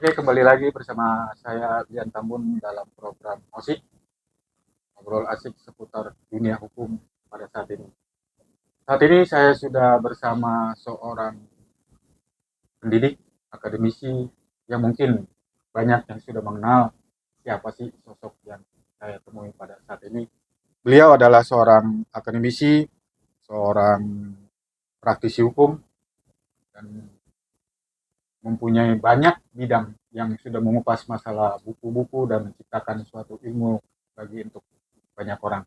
Oke, kembali lagi bersama saya Dian Tambun dalam program OSIK, ngobrol asik seputar dunia hukum pada saat ini. Saat ini saya sudah bersama seorang pendidik, akademisi yang mungkin banyak yang sudah mengenal siapa sih sosok yang saya temui pada saat ini. Beliau adalah seorang akademisi, seorang praktisi hukum, dan mempunyai banyak bidang yang sudah mengupas masalah buku-buku dan menciptakan suatu ilmu bagi untuk banyak orang.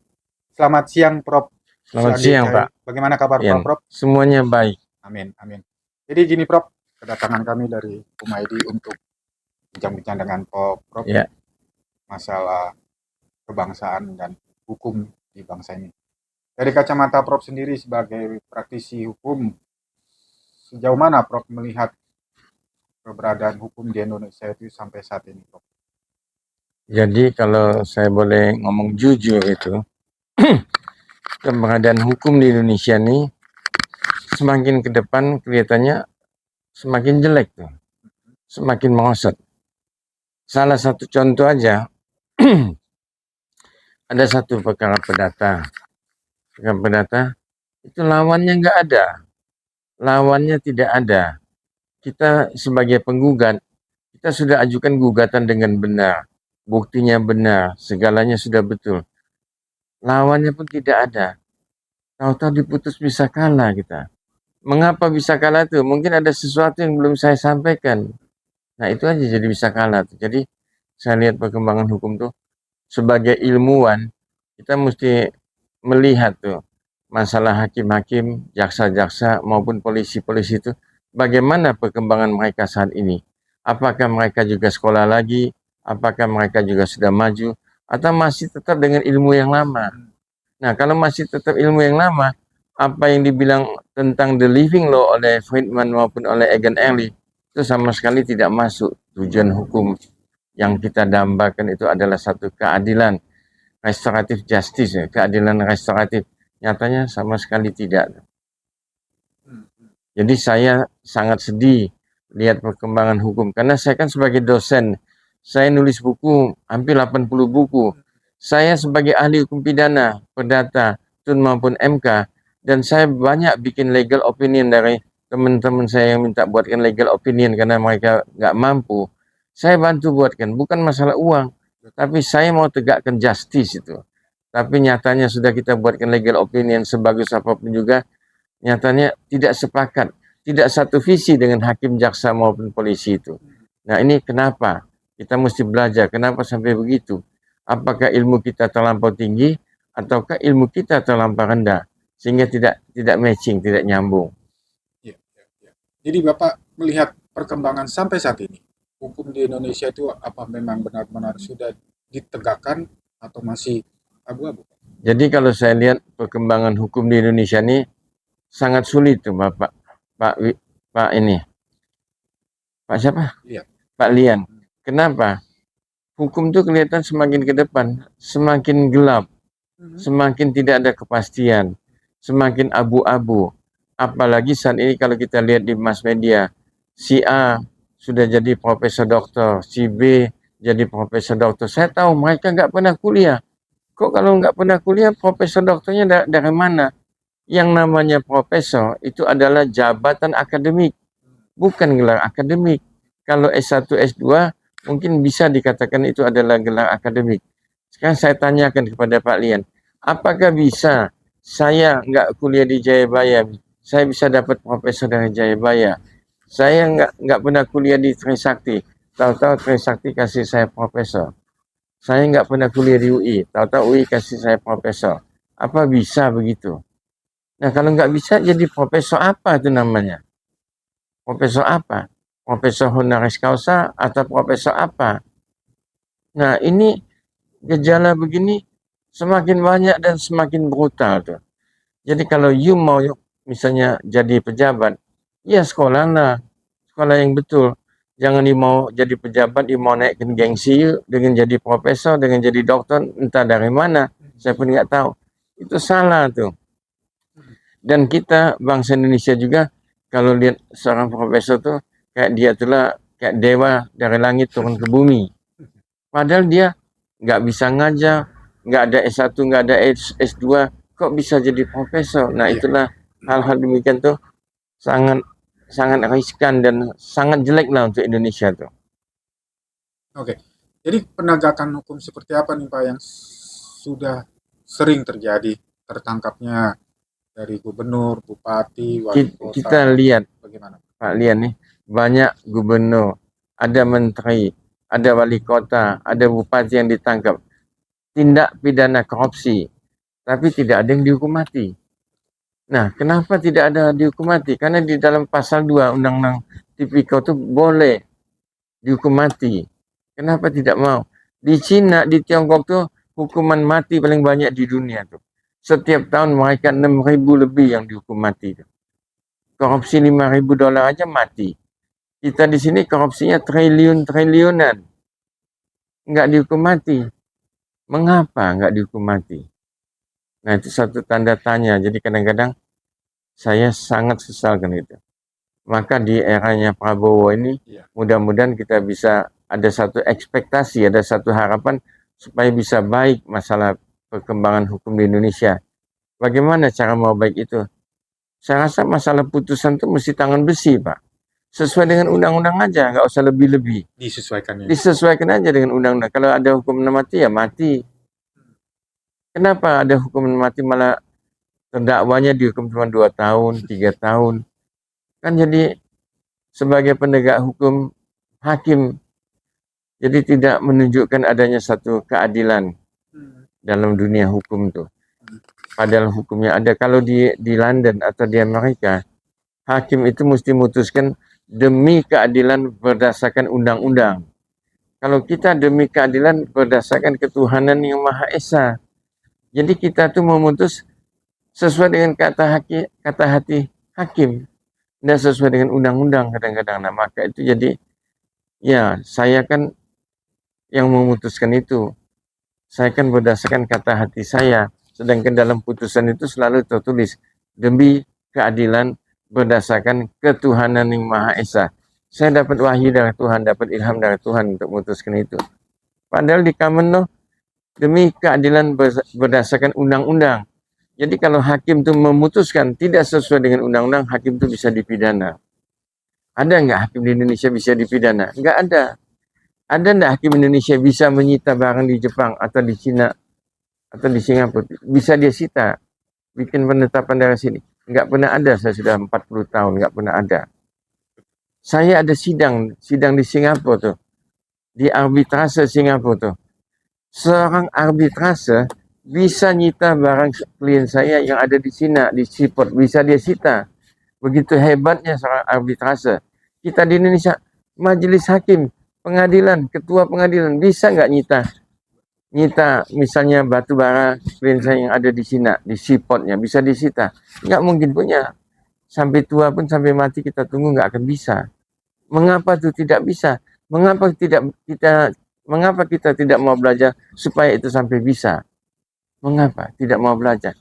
Selamat siang, Prof. Selamat Suandi siang, Cahaya. Pak. Bagaimana kabar Pak, Ian. Prof? Semuanya baik. Amin, amin. Jadi gini, Prof, kedatangan kami dari Humaydi untuk bincang-bincang dengan Prof Ya. masalah kebangsaan dan hukum di bangsa ini. Dari kacamata Prof sendiri sebagai praktisi hukum, sejauh mana Prof melihat keberadaan hukum di Indonesia itu sampai saat ini, Prof? Jadi kalau saya boleh ngomong jujur itu, keberadaan hukum di Indonesia ini semakin ke depan kelihatannya semakin jelek tuh, semakin merosot. Salah satu contoh aja, ada satu perkara perdata itu lawannya nggak ada, lawannya tidak ada. Kita sebagai penggugat, kita sudah ajukan gugatan dengan benar, buktinya benar, segalanya sudah betul. Lawannya pun tidak ada. Tahu-tahu diputus bisa kalah kita. Mengapa bisa kalah tuh? Mungkin ada sesuatu yang belum saya sampaikan. Nah itu aja jadi bisa kalah tuh. Jadi saya lihat perkembangan hukum tuh sebagai ilmuwan kita mesti melihat tuh masalah hakim-hakim, jaksa-jaksa maupun polisi-polisi itu bagaimana perkembangan mereka saat ini. Apakah mereka juga sekolah lagi? Apakah mereka juga sudah maju? Atau masih tetap dengan ilmu yang lama? Nah, kalau masih tetap ilmu yang lama, apa yang dibilang tentang the living law oleh Friedman maupun oleh Egan Early, itu sama sekali tidak masuk. Tujuan hukum yang kita dambakan itu adalah satu keadilan, restoratif justice, keadilan restoratif. Nyatanya sama sekali tidak. Jadi saya sangat sedih lihat perkembangan hukum, karena saya kan sebagai dosen, saya nulis buku, hampir 80 buku. Saya sebagai ahli hukum pidana, perdata, tun maupun MK, dan saya banyak bikin legal opinion dari teman-teman saya yang minta buatkan legal opinion karena mereka nggak mampu. Saya bantu buatkan, bukan masalah uang, tapi saya mau tegakkan justice itu. Tapi nyatanya sudah kita buatkan legal opinion sebagus apapun juga, nyatanya tidak sepakat, tidak satu visi dengan hakim, jaksa maupun polisi itu. Nah ini kenapa? Kita mesti belajar, kenapa sampai begitu? Apakah ilmu kita terlampau tinggi ataukah ilmu kita terlampau rendah sehingga tidak matching, tidak nyambung. Ya, ya, ya. Jadi Bapak melihat perkembangan sampai saat ini, hukum di Indonesia itu apa memang benar-benar sudah ditegakkan atau masih abu-abu? Jadi kalau saya lihat perkembangan hukum di Indonesia ini sangat sulit tuh Bapak, Pak ini, Pak siapa? Lihat. Pak Lian. Kenapa? Hukum itu kelihatan semakin ke depan, semakin gelap, semakin tidak ada kepastian, semakin abu-abu. Apalagi saat ini kalau kita lihat di mass media, si A sudah jadi profesor doktor, si B jadi profesor doktor. Saya tahu mereka nggak pernah kuliah. Kok kalau nggak pernah kuliah, profesor doktornya dari mana? Yang namanya profesor itu adalah jabatan akademik, bukan gelar akademik. Kalau S1, S2 mungkin bisa dikatakan itu adalah gelar akademik. Sekarang saya tanyakan kepada Pak Lian, apakah bisa saya nggak kuliah di Jayabaya, saya bisa dapat profesor dari Jayabaya? Saya nggak pernah kuliah di Trisakti, tahu-tahu Trisakti kasih saya profesor. Saya nggak pernah kuliah di UI, tahu-tahu UI kasih saya profesor. Apa bisa begitu? Nah kalau nggak bisa jadi profesor apa itu namanya? Profesor apa? Profesor honoris causa atau profesor apa? Nah ini gejala begini semakin banyak dan semakin brutal tuh. Jadi kalau you mau misalnya jadi pejabat, ya sekolahlah, sekolah yang betul. Jangan you mau jadi pejabat, you mau naikkan gengsi you dengan jadi profesor, dengan jadi dokter, entah dari mana, saya pun nggak tahu. Itu salah tuh. Dan kita bangsa Indonesia juga kalau lihat seorang profesor tuh kayak dia itulah kayak dewa dari langit turun ke bumi. Padahal dia nggak bisa ngajar, nggak ada S1, nggak ada S2, kok bisa jadi profesor? Nah, itulah hal-hal demikian tuh sangat sangat riskan dan sangat jelek lah untuk Indonesia tuh. Oke. Jadi penegakan hukum seperti apa nih Pak yang sudah sering terjadi tertangkapnya dari gubernur, bupati, wali kota? Kita lihat Bagaimana? Pak Lian nih, banyak gubernur, ada menteri, ada wali kota, ada bupati yang ditangkap. Tindak pidana korupsi, tapi tidak ada yang dihukum mati. Nah, kenapa tidak ada dihukum mati? Karena di dalam pasal 2 Undang-Undang Tipikor itu boleh dihukum mati. Kenapa tidak mau? Di Cina, di Tiongkok tuh hukuman mati paling banyak di dunia tuh. Setiap tahun mereka 6.000 lebih yang dihukum mati tuh. Korupsi $5.000 aja mati. Kita di sini korupsinya triliunan. Nggak dihukum mati. Mengapa nggak dihukum mati? Nah, itu satu tanda tanya. Jadi kadang-kadang saya sangat sesalkan itu. Maka di eranya Prabowo ini, mudah-mudahan kita bisa ada satu ekspektasi, ada satu harapan supaya bisa baik masalah perkembangan hukum di Indonesia. Bagaimana cara mau baik itu? Saya rasa masalah putusan itu mesti tangan besi, Pak. Sesuai dengan undang-undang aja, nggak usah lebih-lebih. Disesuaikan aja dengan undang-undang. Kalau ada hukuman mati, ya mati. Kenapa ada hukuman mati malah terdakwanya dihukum cuma 2 tahun, 3 tahun? Kan jadi sebagai penegak hukum, hakim, jadi tidak menunjukkan adanya satu keadilan dalam dunia hukum tuh. Padahal hukumnya ada. Kalau di London atau di Amerika, hakim itu mesti memutuskan demi keadilan berdasarkan undang-undang. Kalau kita demi keadilan berdasarkan ketuhanan yang Maha Esa. Jadi kita tuh memutus sesuai dengan kata hati hakim. Dan sesuai dengan undang-undang kadang-kadang. Nah, maka itu jadi, ya saya kan yang memutuskan itu. Saya kan berdasarkan kata hati saya. Sedangkan dalam putusan itu selalu tertulis demi keadilan berdasarkan ketuhanan yang Maha Esa. Saya dapat wahyu dari Tuhan, dapat ilham dari Tuhan untuk memutuskan itu. Padahal di Common Law demi keadilan berdasarkan undang-undang. Jadi kalau hakim itu memutuskan tidak sesuai dengan undang-undang, hakim itu bisa dipidana. Ada nggak hakim di Indonesia bisa dipidana? Nggak ada. Ada nggak hakim Indonesia bisa menyita barang di Jepang atau di Cina atau di Singapura? Bisa dia sita, bikin penetapan dari sini. Nggak pernah ada, saya sudah 40 tahun, nggak pernah ada. Saya ada sidang di Singapura tuh, di arbitrase Singapura tuh. Seorang arbitrase bisa nyita barang klien saya yang ada di Cina, di Seaport, bisa dia sita. Begitu hebatnya seorang arbitrase. Kita di Indonesia, majelis hakim, pengadilan, ketua pengadilan, bisa nggak nyita misalnya batu bara klien saya yang ada di Cina, di Seaportnya, bisa disita? Nggak mungkin punya. Sampai tua pun, sampai mati kita tunggu nggak akan bisa. Mengapa itu tidak bisa? Mengapa kita tidak mau belajar supaya itu sampai bisa? Mengapa tidak mau belajar?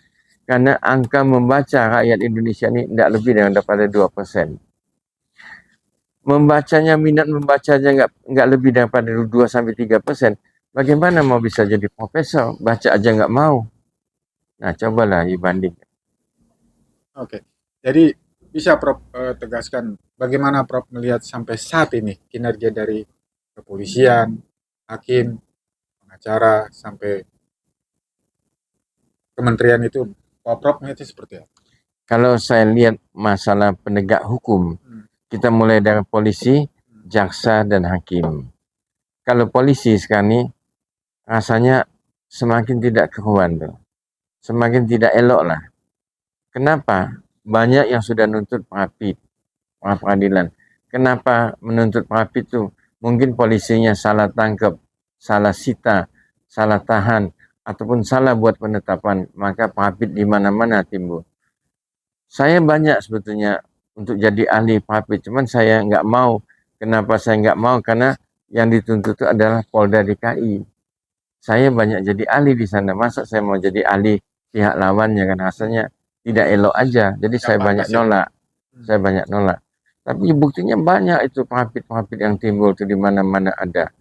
Karena angka membaca rakyat Indonesia ini tidak lebih daripada 2%. Minat membacanya nggak lebih daripada 2-3%. Bagaimana mau bisa jadi profesor? Baca aja nggak mau. Nah, cobalah dibanding. Oke. Jadi bisa Prof tegaskan bagaimana Prof melihat sampai saat ini kinerja dari kepolisian, hakim, pengacara, sampai kementerian itu, Pak Prof melihatnya seperti apa? Kalau saya lihat masalah penegak hukum, kita mulai dari polisi, jaksa, dan hakim. Kalau polisi sekarang ini rasanya semakin tidak keruan tuh. Semakin tidak elok lah. Kenapa? Banyak yang sudah nuntut pra peradilan. Kenapa menuntut pra itu? Mungkin polisinya salah tangkap, salah sita, salah tahan, ataupun salah buat penetapan, maka pra-pid di mana-mana timbul. Saya banyak sebetulnya untuk jadi ahli pra-pid, cuman saya nggak mau. Kenapa saya nggak mau? Karena yang dituntut itu adalah Polda DKI. Saya banyak jadi ahli di sana. Masa saya mau jadi ahli pihak lawannya, kan rasanya tidak elok aja. Jadi saya banyak nolak. Tapi buktinya banyak itu perapit-perapit yang timbul tuh di mana-mana ada.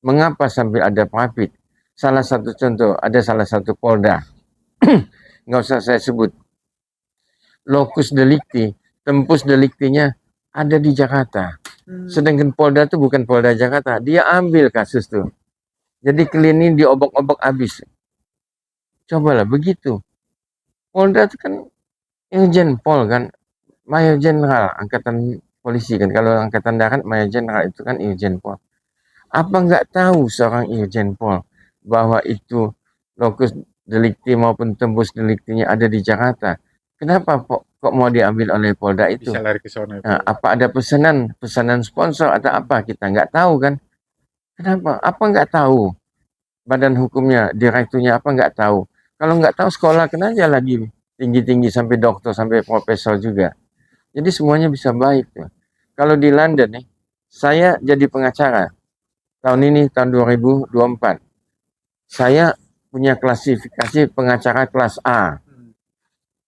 Mengapa sampai ada perapit? Salah satu contoh, ada salah satu Polda, nggak usah saya sebut, lokus delikti, tempus deliktinya ada di Jakarta. Sedangkan Polda itu bukan Polda Jakarta, dia ambil kasus tuh. Jadi cleaning diobok-obok habis. Cobalah begitu. Polda itu kan Irjen Pol kan, Mayor Jenderal Angkatan Polisi kan. Kalau Angkatan Darat Mayor Jenderal itu kan Irjen Pol. Apa nggak tahu seorang Irjen Pol bahwa itu lokus delikti maupun tembus deliktinya ada di Jakarta? Kenapa kok mau diambil oleh Polda itu? Bisa lari ke sana. Nah, apa ada pesanan sponsor atau apa? Kita nggak tahu kan? Kenapa? Apa nggak tahu? Badan hukumnya, direkturnya apa nggak tahu? Kalau nggak tahu sekolah aja lagi tinggi-tinggi sampai dokter sampai profesor juga. Jadi semuanya bisa baik tuh. Kalau di London nih, saya jadi pengacara. Tahun ini tahun 2024. Saya punya klasifikasi pengacara kelas A.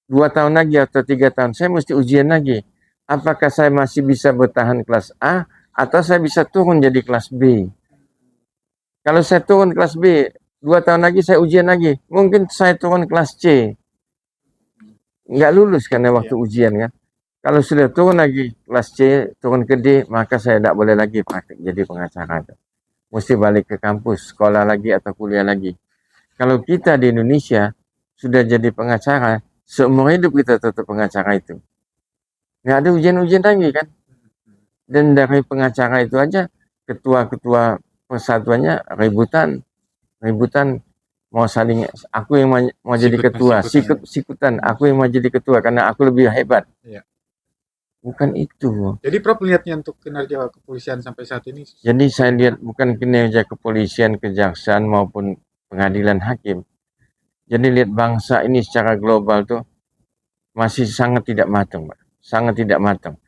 2 tahun lagi atau 3 tahun saya mesti ujian lagi. Apakah saya masih bisa bertahan kelas A atau saya bisa turun jadi kelas B? Kalau saya turun kelas B, 2 tahun lagi saya ujian lagi. Mungkin saya turun kelas C. Nggak lulus karena waktu ujian kan. Kalau sudah turun lagi kelas C, turun ke D, maka saya tidak boleh lagi praktik jadi pengacara. Mesti balik ke kampus, sekolah lagi atau kuliah lagi. Kalau kita di Indonesia sudah jadi pengacara, seumur hidup kita tetap pengacara itu. Nggak ada ujian-ujian lagi kan. Dan dari pengacara itu aja, ketua-ketua persatuannya rebutan mau saling, aku yang mau jadi ketua, sikutan, aku yang mau jadi ketua karena aku lebih hebat. Iya. Bukan itu. Jadi Prof lihatnya untuk kinerja kepolisian sampai saat ini? Jadi saya lihat bukan kinerja kepolisian, kejaksaan maupun pengadilan hakim. Jadi lihat bangsa ini secara global tuh masih sangat tidak matang, Pak. Sangat tidak matang.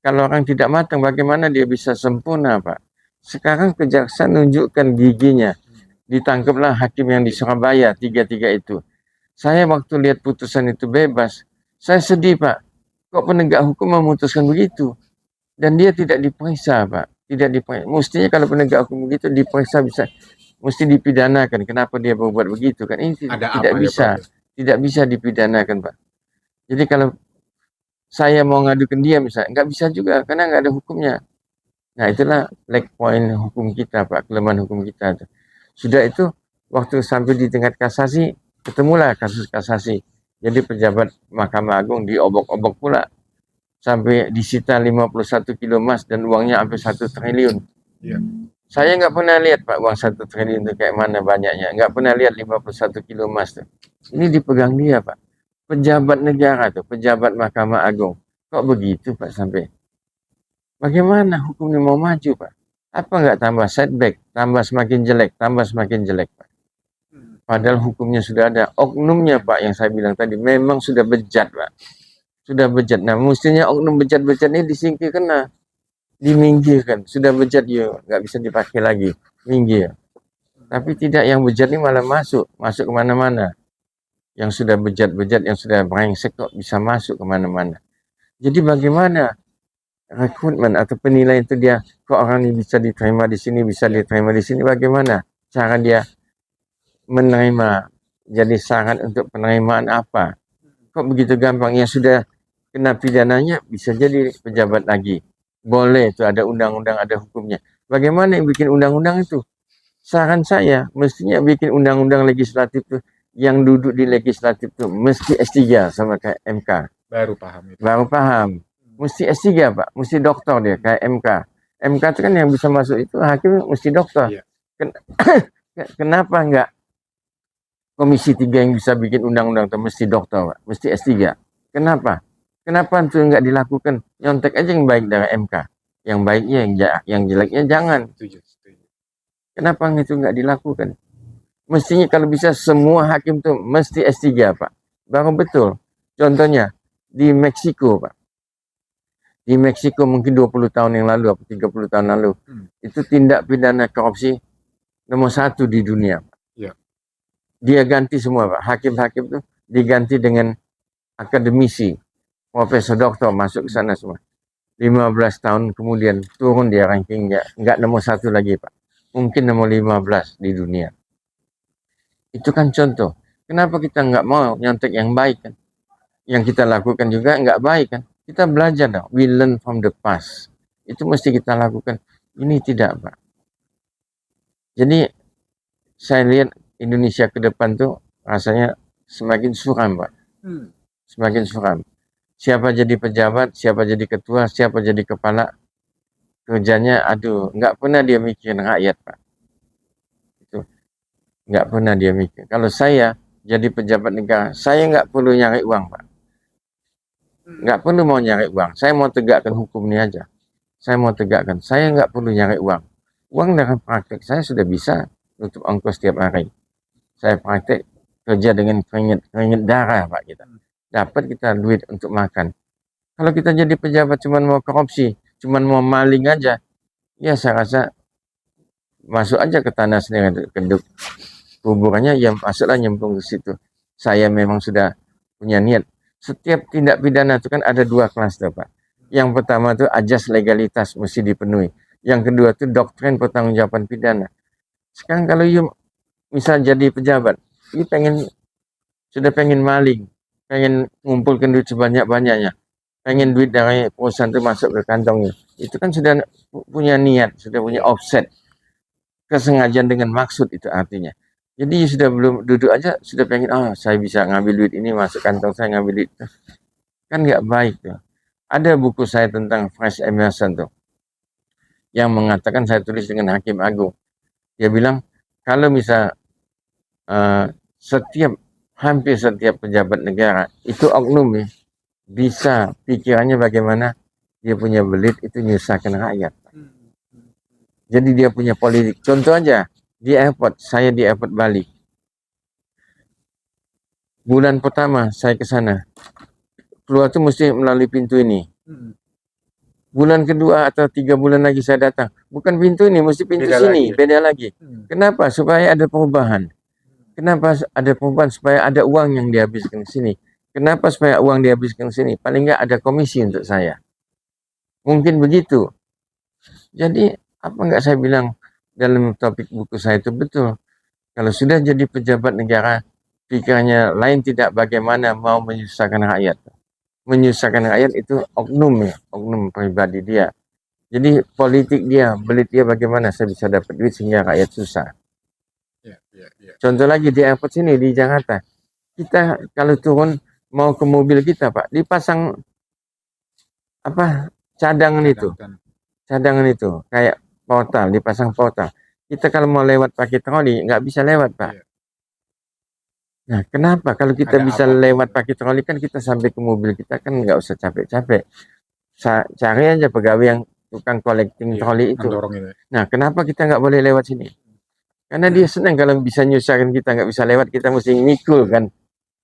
Kalau orang tidak matang, bagaimana dia bisa sempurna, Pak? Sekarang kejaksaan nunjukkan giginya. Ditangkaplah hakim yang di Surabaya, 3 itu. Saya waktu lihat putusan itu bebas, saya sedih, Pak. Kok penegak hukum memutuskan begitu? Dan dia tidak diperiksa, Pak. Tidak diperiksa. Mestinya kalau penegak hukum begitu diperiksa, mesti dipidanakan. Kenapa dia berbuat begitu? Kan ini tidak bisa. Tidak bisa dipidanakan, Pak. Jadi kalau saya mau ngadukan dia misalnya, nggak bisa juga karena nggak ada hukumnya. Nah itulah lag point hukum kita, Pak, kelemahan hukum kita. Sudah itu waktu sampai di tingkat kasasi, ketemulah kasus kasasi. Jadi pejabat Mahkamah Agung diobok-obok pula. Sampai disita 51 kilo emas dan uangnya sampai 1 triliun. Iya. Saya nggak pernah lihat, Pak, uang 1 triliun itu kayak mana banyaknya. Nggak pernah lihat 51 kilo emas tuh. Ini dipegang dia, Pak. Pejabat negara tuh, pejabat Mahkamah Agung. Kok begitu, Pak, sampai? Bagaimana hukumnya mau maju, Pak? Apa nggak tambah setback, tambah semakin jelek, Pak? Padahal hukumnya sudah ada. Oknumnya, Pak, yang saya bilang tadi, memang sudah bejat, Pak. Sudah bejat. Nah, mestinya oknum bejat-bejat ini disingkirkan, diminggirkan. Sudah bejat, yuk, nggak bisa dipakai lagi. Minggir. Tapi tidak, yang bejat ini malah masuk kemana-mana. Yang sudah bejat-bejat, yang sudah brengsek kok bisa masuk kemana-mana. Jadi bagaimana rekrutmen atau penilaian itu dia, kok orang ini bisa diterima di sini, bisa diterima di sini, bagaimana cara dia menerima, jadi syarat untuk penerimaan apa? Kok begitu gampang? Yang sudah kena pidananya bisa jadi pejabat lagi. Boleh, itu ada undang-undang, ada hukumnya. Bagaimana yang bikin undang-undang itu? Saran saya, mestinya bikin undang-undang legislatif itu, yang duduk di legislatif itu mesti S3 sama kayak MK. Baru paham itu. Baru paham. Mesti S3, Pak. Mesti doktor dia, kayak MK. MK itu kan yang bisa masuk itu hakim mesti doktor. Iya. Kenapa enggak Komisi 3 yang bisa bikin undang-undang itu mesti doktor, Pak. Mesti S3. Kenapa? Kenapa itu enggak dilakukan? Nyontek aja yang baik dari MK. Yang baiknya, yang jeleknya jangan. Setuju. Kenapa itu enggak dilakukan? Mestinya kalau bisa semua hakim itu mesti S3, Pak. Baru betul. Contohnya di Meksiko, Pak. Di Meksiko mungkin 20 tahun yang lalu atau 30 tahun lalu. Itu tindak pidana korupsi nomor 1 di dunia, Pak. Ya. Dia ganti semua, Pak. Hakim-hakim itu diganti dengan akademisi, profesor doktor masuk ke sana semua. 15 tahun kemudian turun dia rankingnya, nggak nomor 1 lagi Pak, mungkin nomor 15 di dunia. Itu kan contoh. Kenapa kita nggak mau nyontek yang baik kan? Yang kita lakukan juga nggak baik kan? Kita belajar dong. We learn from the past. Itu mesti kita lakukan. Ini tidak Pak. Jadi saya lihat Indonesia ke depan tuh rasanya semakin suram Pak. Semakin suram. Siapa jadi pejabat, siapa jadi ketua, siapa jadi kepala, kerjanya aduh, nggak pernah dia mikirin rakyat Pak. Itu nggak pernah dia mikir. Kalau saya jadi pejabat negara, saya nggak perlu nyari uang Pak. Nggak perlu mau nyari uang. Saya mau tegakkan hukum ini aja. Saya mau tegakkan. Saya nggak perlu nyari uang. Uang dalam praktek saya sudah bisa untuk ongkos setiap hari. Saya praktek kerja dengan keringat darah Pak kita. Dapat kita duit untuk makan. Kalau kita jadi pejabat cuma mau korupsi, cuma mau maling aja, ya saya rasa masuk aja ke tanah sendiri, keduk kuburannya, ya masuklah nyemplung ke situ. Saya memang sudah punya niat. Setiap tindak pidana itu kan ada 2 kelas tuh Pak. Yang pertama itu ajas legalitas mesti dipenuhi. Yang kedua itu doktrin pertanggungjawaban pidana. Sekarang kalau you misal jadi pejabat, you sudah pengen maling, pengen ngumpulkan duit sebanyak-banyaknya, pengen duit dari perusahaan itu masuk ke kantongnya, itu kan sudah punya niat, sudah punya offset, kesengajaan dengan maksud itu artinya. Jadi sudah belum duduk aja sudah pengen, saya bisa ngambil duit ini masuk kantong saya, ngambil duit itu. Kan nggak baik tuh. Ada buku saya tentang Fresh Emerson tuh, yang mengatakan, saya tulis dengan Hakim Agung. Dia bilang kalau misal hampir setiap pejabat negara itu oknum ya, bisa pikirannya bagaimana dia punya belit itu nyusahkan rakyat. Jadi dia punya politik. Contoh aja di airport, saya di airport Bali. Bulan pertama saya ke sana, keluar tuh mesti melalui pintu ini. Bulan kedua atau 3 bulan lagi saya datang, bukan pintu ini, mesti pintu Beda sini, lagi. beda lagi. Kenapa? Supaya ada perubahan. Kenapa ada perubahan? Supaya ada uang yang dihabiskan ke sini. Kenapa supaya uang dihabiskan ke sini? Paling nggak ada komisi untuk saya. Mungkin begitu. Jadi apa nggak saya bilang dalam topik buku saya itu betul. Kalau sudah jadi pejabat negara, pikirannya lain tidak bagaimana mau menyusahkan rakyat. Menyusahkan rakyat itu oknum ya, oknum pribadi dia. Jadi politik dia, belit dia bagaimana saya bisa dapat duit sehingga rakyat susah. Ya. Contoh lagi di airport sini di Jakarta, kita kalau turun mau ke mobil kita Pak, dipasang cadangan itu kayak portal, dipasang portal. Kita kalau mau lewat pakai troli nggak bisa lewat Pak. Iya. Nah kenapa kalau kita Ada bisa lewat pakai troli, kan kita sampai ke mobil kita kan nggak usah capek-capek. Cari aja pegawai yang tukang collecting troli itu. Nah kenapa kita nggak boleh lewat sini? Karena dia senang kalau bisa nyusahkan kita, nggak bisa lewat, kita mesti ngikul kan.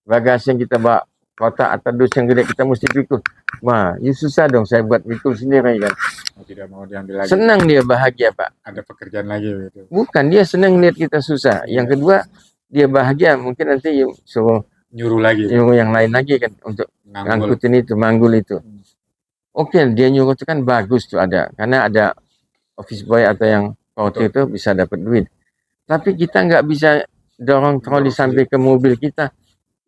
Bagasi yang kita bawa, kotak atau dus yang gede, kita mesti pikul. Wah, ini susah dong saya buat pikul sendiri kan. Tidak mau diambil lagi. Senang dia, bahagia Pak. Ada pekerjaan lagi gitu. Bukan, dia senang lihat kita susah. Yang kedua, dia bahagia, mungkin nanti suruh nyuruh yang lain lagi kan untuk ngangkutin itu, manggul itu. Oke, dia nyuruh itu kan bagus tuh ada. Karena ada office boy atau yang porter itu bisa dapat duit. Tapi kita nggak bisa dorong troli sampai ke mobil kita.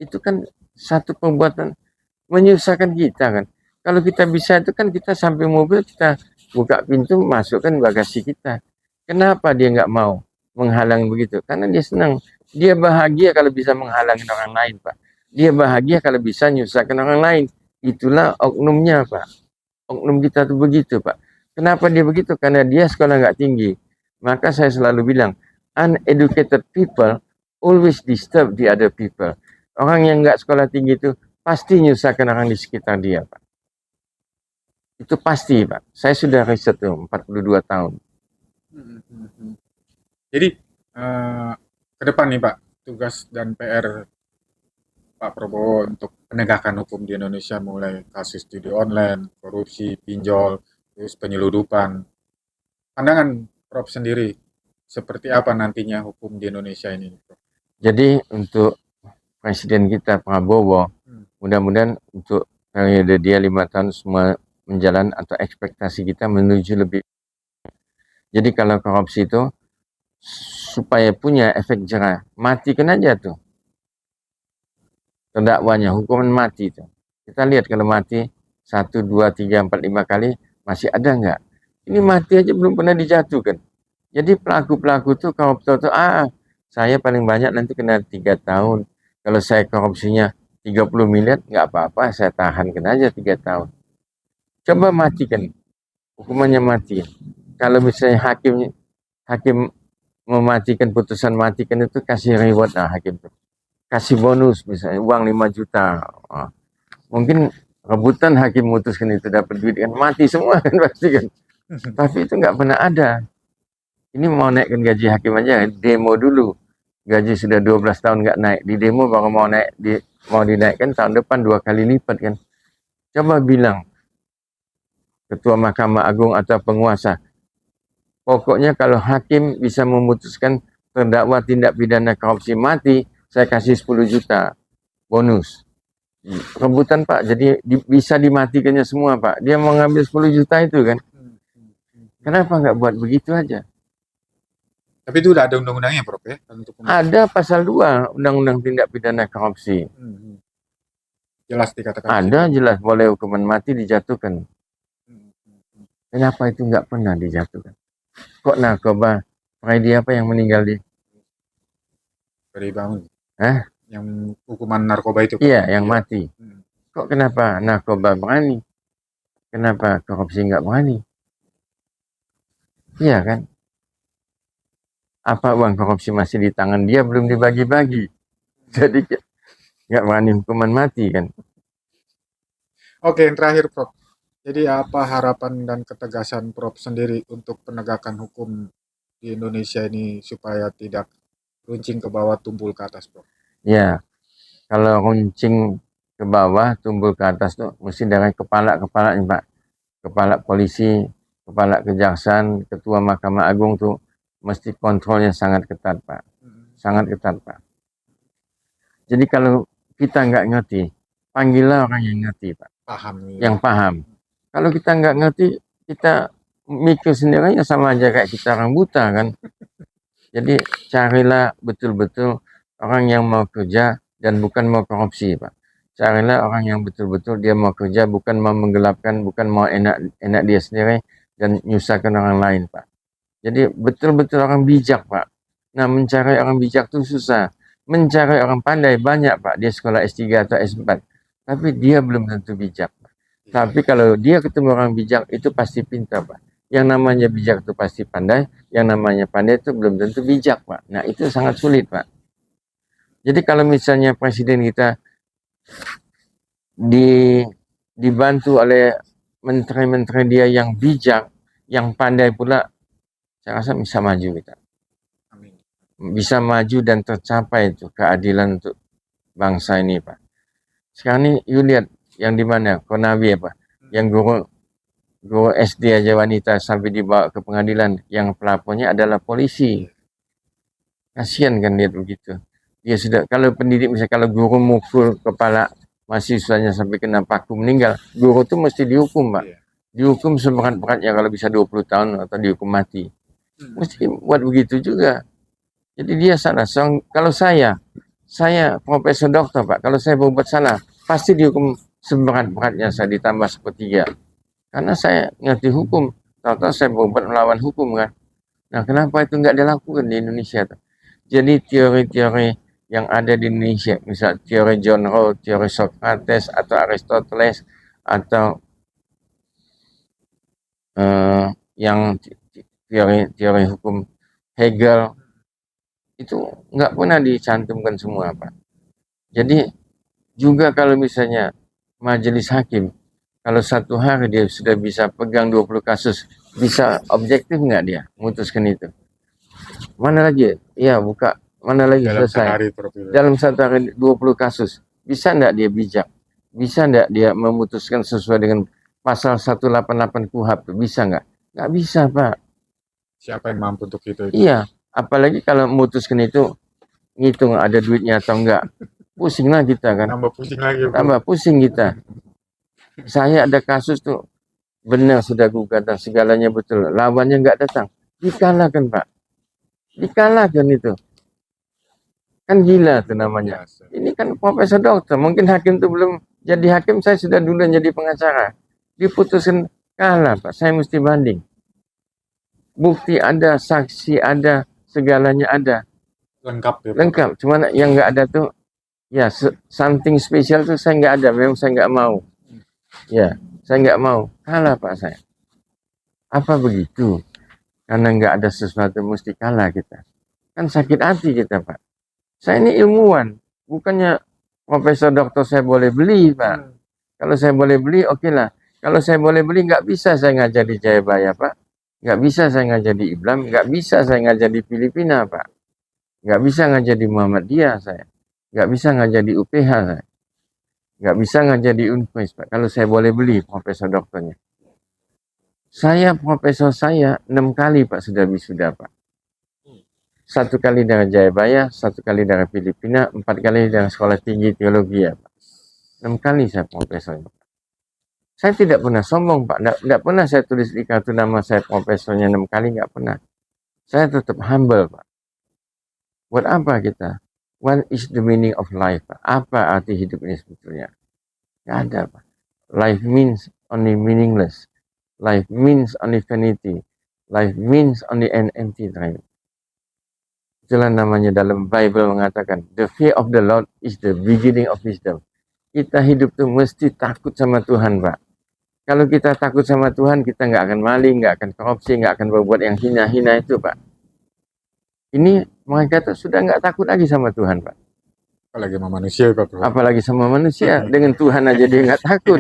Itu kan satu perbuatan menyusahkan kita kan. Kalau kita bisa itu kan kita sampai mobil, kita buka pintu, masukkan bagasi kita. Kenapa dia nggak mau menghalang begitu? Karena dia senang. Dia bahagia kalau bisa menghalangi orang lain Pak. Dia bahagia kalau bisa nyusahkan orang lain. Itulah oknumnya Pak. Oknum kita tuh begitu Pak. Kenapa dia begitu? Karena dia sekolah nggak tinggi. Maka saya selalu bilang, uneducated people always disturb the other people. Orang yang nggak sekolah tinggi itu pasti nyusahkan orang di sekitar dia, Pak. Itu pasti, Pak. Saya sudah riset tuh 42 tahun. Jadi ke depan nih Pak, tugas dan PR Pak Prabowo untuk penegakan hukum di Indonesia, mulai kasus judi online, korupsi, pinjol, terus penyeludupan. Pandangan Prof sendiri, seperti apa nantinya hukum di Indonesia ini? Jadi untuk Presiden kita Prabowo, mudah-mudahan untuk periode dia 5 tahun semua menjalan atau ekspektasi kita menuju lebih. Jadi kalau korupsi itu supaya punya efek jerah, matikan aja tuh terdakwanya, hukuman mati itu. Kita lihat kalau mati 1, 2, 3, 4, 5 kali masih ada nggak? Ini mati aja belum pernah dijatuhkan. Jadi pelaku-pelaku tuh koruptor tuh saya paling banyak nanti kena 3 tahun. Kalau saya korupsinya 30 miliar nggak apa-apa, saya tahankan aja 3 tahun. Coba matikan, hukumannya mati. Kalau misalnya hakim mematikan, putusan matikan itu kasih reward hakim tuh. Kasih bonus misalnya uang 5 juta. Mungkin rebutan hakim memutuskan itu dapat duit kan mati semua kan pasti kan. Tapi itu nggak pernah ada. Ini mau naikkan gaji hakim aja, demo dulu. Gaji sudah 12 tahun nggak naik, di demo baru mau dinaikkan tahun depan 2 kali lipat kan. Coba bilang Ketua Mahkamah Agung atau penguasa, pokoknya kalau hakim bisa memutuskan terdakwa tindak pidana korupsi mati, saya kasih 10 juta bonus. Rebutan Pak, jadi bisa dimatikannya semua Pak. Dia mau ngambil 10 juta itu kan. Kenapa nggak buat begitu aja? Tapi itu udah ada undang-undangnya, Prof ya? Untuk Ada pasal 2 Undang-Undang Tindak Pidana Korupsi. Jelas dikatakan. Ada jelas boleh hukuman mati dijatuhkan. Kenapa itu nggak pernah dijatuhkan? Kok narkoba? Freddy apa yang meninggal di? Freddy Bangun. Hah? Yang hukuman narkoba itu. Iya, yang mati. Kok kenapa narkoba berani? Kenapa korupsi nggak berani? Iya kan? Apa uang korupsi masih di tangan dia belum dibagi-bagi? Jadi nggak berani hukuman mati kan? Oke, yang terakhir Prof. Jadi apa harapan dan ketegasan Prof sendiri untuk penegakan hukum di Indonesia ini supaya tidak runcing ke bawah tumbul ke atas, Prof? Ya, kalau runcing ke bawah tumbul ke atas tuh mesti dari kepala-kepalanya Pak. Kepala polisi, kepala kejaksaan, ketua Mahkamah Agung tuh mesti kontrolnya sangat ketat Pak. Sangat ketat Pak. Jadi kalau kita nggak ngerti, panggillah orang yang ngerti Pak. Paham. Yang paham. Kalau kita nggak ngerti, kita mikir sendiri aja sama aja kayak kita orang buta kan. Jadi carilah betul-betul orang yang mau kerja dan bukan mau korupsi Pak. Carilah orang yang betul-betul dia mau kerja, bukan mau menggelapkan, bukan mau enak dia sendiri dan nyusahkan orang lain Pak. Jadi betul-betul orang bijak Pak. Nah mencari orang bijak itu susah. Mencari orang pandai banyak Pak. Dia sekolah S3 atau S4. Tapi dia belum tentu bijak Pak. Tapi kalau dia ketemu orang bijak itu pasti pintar Pak. Yang namanya bijak itu pasti pandai. Yang namanya pandai itu belum tentu bijak Pak. Nah itu sangat sulit Pak. Jadi kalau misalnya presiden kita dibantu oleh menteri-menteri dia yang bijak, yang pandai pula, saya rasa bisa maju kita. Amin. Bisa maju dan tercapai itu keadilan untuk bangsa ini Pak. Sekarang ini you lihat yang di mana Konawe Pak, yang guru SD aja wanita sampai dibawa ke pengadilan, yang pelapornya adalah polisi. Kasihan kan lihat begitu. Dia sudah, kalau pendidik misalnya kalau guru mukul kepala mahasiswanya sampai kena paku meninggal, guru itu mesti dihukum Pak. Dihukum seberat-beratnya kalau bisa 20 tahun atau dihukum mati. Mesti buat begitu juga. Jadi dia salah. Kalau saya profesor dokter Pak, kalau saya berbuat salah, pasti dihukum seberat-beratnya, saya ditambah 1/3. Karena saya ngerti hukum. Tahu-tahu saya berbuat melawan hukum kan. Nah kenapa itu nggak dilakukan di Indonesia tuh? Jadi teori-teori yang ada di Indonesia, misal teori John Rawls, teori Socrates atau Aristoteles, atau yang teori hukum Hegel, itu nggak pernah dicantumkan semua Pak. Jadi juga kalau misalnya majelis hakim, kalau satu hari dia sudah bisa pegang 20 kasus, bisa objektif nggak dia memutuskan itu? Mana lagi? Ya buka, mana lagi Dalam selesai? sehari, Dalam satu hari 20 kasus, bisa nggak dia bijak? Bisa nggak dia memutuskan sesuai dengan pasal 188 KUHP? Bisa nggak? Nggak bisa Pak. Siapa yang mampu untuk itu? Iya, apalagi kalau memutuskan itu ngitung ada duitnya atau enggak. Pusinglah kita kan. Tambah pusing lagi. Tambah pusing kita. Saya ada kasus tuh benar sudah gugatan segalanya betul, lawannya nggak datang, dikalahkan Pak, dikalahkan itu. Kan gila tuh namanya. Biasa. Ini kan profesor dokter, mungkin hakim tuh belum jadi hakim, saya sudah dulu jadi pengacara. Diputuskan kalah Pak, saya mesti banding. Bukti ada, saksi ada, segalanya ada, Lengkap ya Pak. lengkap. Cuman yang nggak ada tuh, ya something special tuh saya nggak ada, memang saya nggak mau. Ya, saya nggak mau, kalah Pak saya. Apa begitu? Karena nggak ada sesuatu mesti kalah kita. Kan sakit hati kita Pak. Saya ini ilmuwan, bukannya profesor doktor saya boleh beli Pak. Kalau saya boleh beli, oke lah. Kalau saya boleh beli, nggak bisa saya ngajar di Jayabaya Pak. Nggak bisa saya ngajar di Iblam, nggak bisa saya ngajar di Filipina Pak. Nggak bisa ngajar di Muhammadiyah saya. Nggak bisa ngajar di UPH saya. Nggak bisa ngajar di Unpes Pak. Kalau saya boleh beli profesor dokternya. Saya, profesor saya 6 kali Pak sudah wisuda Pak. 1 kali dari Jayabaya, 1 kali dari Filipina, 4 kali dari Sekolah Tinggi Teologi ya Pak. 6 kali saya profesornya. Saya tidak pernah sombong Pak, tidak pernah saya tulis di kartu nama saya profesornya 6 kali, nggak pernah. Saya tetap humble Pak. Buat apa kita? What is the meaning of life Pak? Apa arti hidup ini sebetulnya? Nggak ada Pak. Life means only meaningless. Life means only vanity. Life means only an empty dream. Itulah namanya dalam Bible mengatakan, the fear of the Lord is the beginning of wisdom. Kita hidup tuh mesti takut sama Tuhan Pak. Kalau kita takut sama Tuhan, kita nggak akan maling, nggak akan korupsi, nggak akan berbuat yang hina-hina itu Pak. Ini mereka tuh sudah nggak takut lagi sama Tuhan Pak. Apalagi sama manusia Pak Bro. Apalagi sama manusia, dengan Tuhan aja dia nggak takut.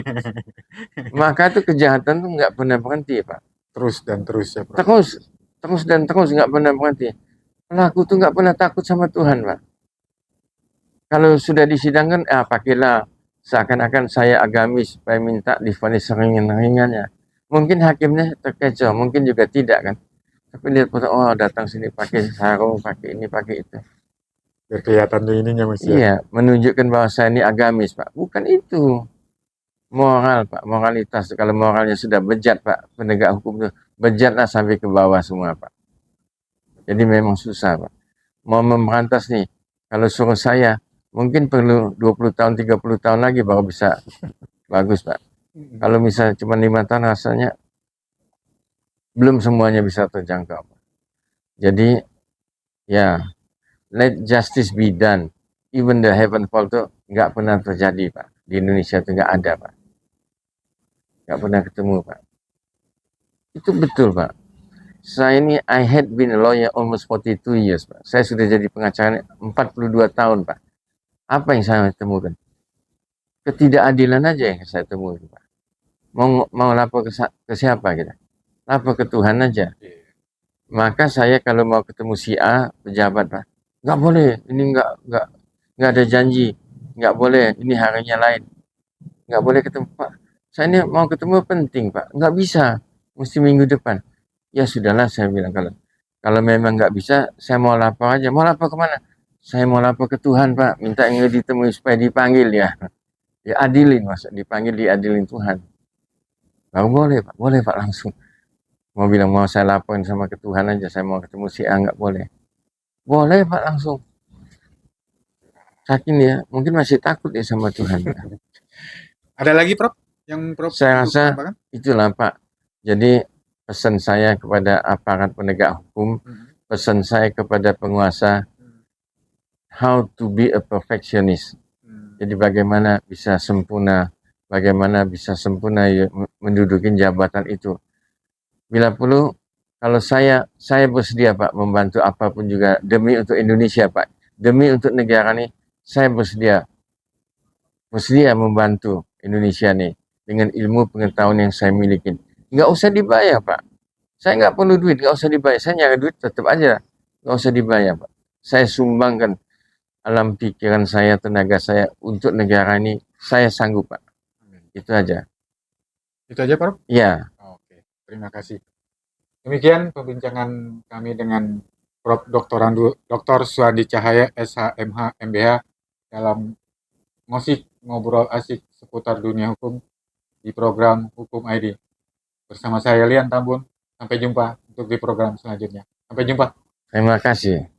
Maka tuh kejahatan tuh nggak pernah berhenti Pak. Terus dan terus ya Bro. Terus dan terus nggak pernah berhenti. Pelaku tuh nggak pernah takut sama Tuhan Pak. Kalau sudah disidangkan, pakailah seakan-akan saya agamis supaya minta divonis ringan-ringannya. Mungkin hakimnya terkecoh, mungkin juga tidak kan. Tapi lihat foto, oh datang sini pakai sarung, pakai ini, pakai itu. Biar kelihatan tuh ininya Mas ya. Iya, menunjukkan bahwa saya ini agamis Pak. Bukan itu. Moral Pak, moralitas. Kalau moralnya sudah bejat Pak, penegak hukum itu bejatlah sampai ke bawah semua Pak. Jadi memang susah Pak. Mau memberantas nih, kalau suruh saya, mungkin perlu 20 tahun, 30 tahun lagi baru bisa bagus Pak. Kalau misalnya cuma 5 tahun rasanya belum semuanya bisa terjangkau. Jadi ya, let justice be done. Even the heaven fall itu nggak pernah terjadi Pak. Di Indonesia itu nggak ada Pak. Nggak pernah ketemu Pak. Itu betul Pak. Saya ini, I had been a lawyer almost 42 years Pak. Saya sudah jadi pengacara 42 tahun Pak. Apa yang saya temukan? Ketidakadilan aja yang saya temukan Pak. Mau lapor ke siapa kita? Lapor ke Tuhan aja. Maka saya kalau mau ketemu si A, pejabat Pak, nggak boleh, ini nggak ada janji, nggak boleh, ini harinya lain, nggak boleh ketemu Pak. Saya ini mau ketemu penting Pak, nggak bisa, mesti minggu depan. Ya sudahlah saya bilang, kalau memang nggak bisa, saya mau lapor aja. Mau lapor kemana? Saya mau lapor ke Tuhan Pak, minta yang ditemui supaya dipanggil ya. Diadilin, maksud dipanggil, diadilin Tuhan. Baru boleh Pak langsung. Mau bilang mau saya laporin sama ke Tuhan aja, saya mau ketemu si A, nggak boleh. Boleh Pak langsung. Saking ya, mungkin masih takut ya sama Tuhan. Ada lagi Prof? Yang Prof Saya rasa tambahkan? itulah Pak. Jadi pesan saya kepada aparat penegak hukum, pesan saya kepada penguasa, how to be a perfectionist. Jadi bagaimana bisa sempurna ya, menduduki jabatan itu. Bila perlu, kalau saya bersedia Pak membantu apapun juga demi untuk Indonesia Pak, demi untuk negara ini, saya bersedia membantu Indonesia nih dengan ilmu pengetahuan yang saya miliki. Nggak usah dibayar Pak, saya nggak perlu duit, nggak usah dibayar, saya nyari duit tetap aja, nggak usah dibayar Pak. Saya sumbangkan alam pikiran saya, tenaga saya untuk negara ini, saya sanggup Pak. Itu aja. Itu aja Prof? Ya. Oke, terima kasih. Demikian perbincangan kami dengan Prof. Dr. Suhandi Cahaya, SHMH, MBH dalam ngosik ngobrol asik seputar dunia hukum di program Hukum ID. Bersama saya Lian Tambun. Sampai jumpa untuk di program selanjutnya. Sampai jumpa. Terima kasih.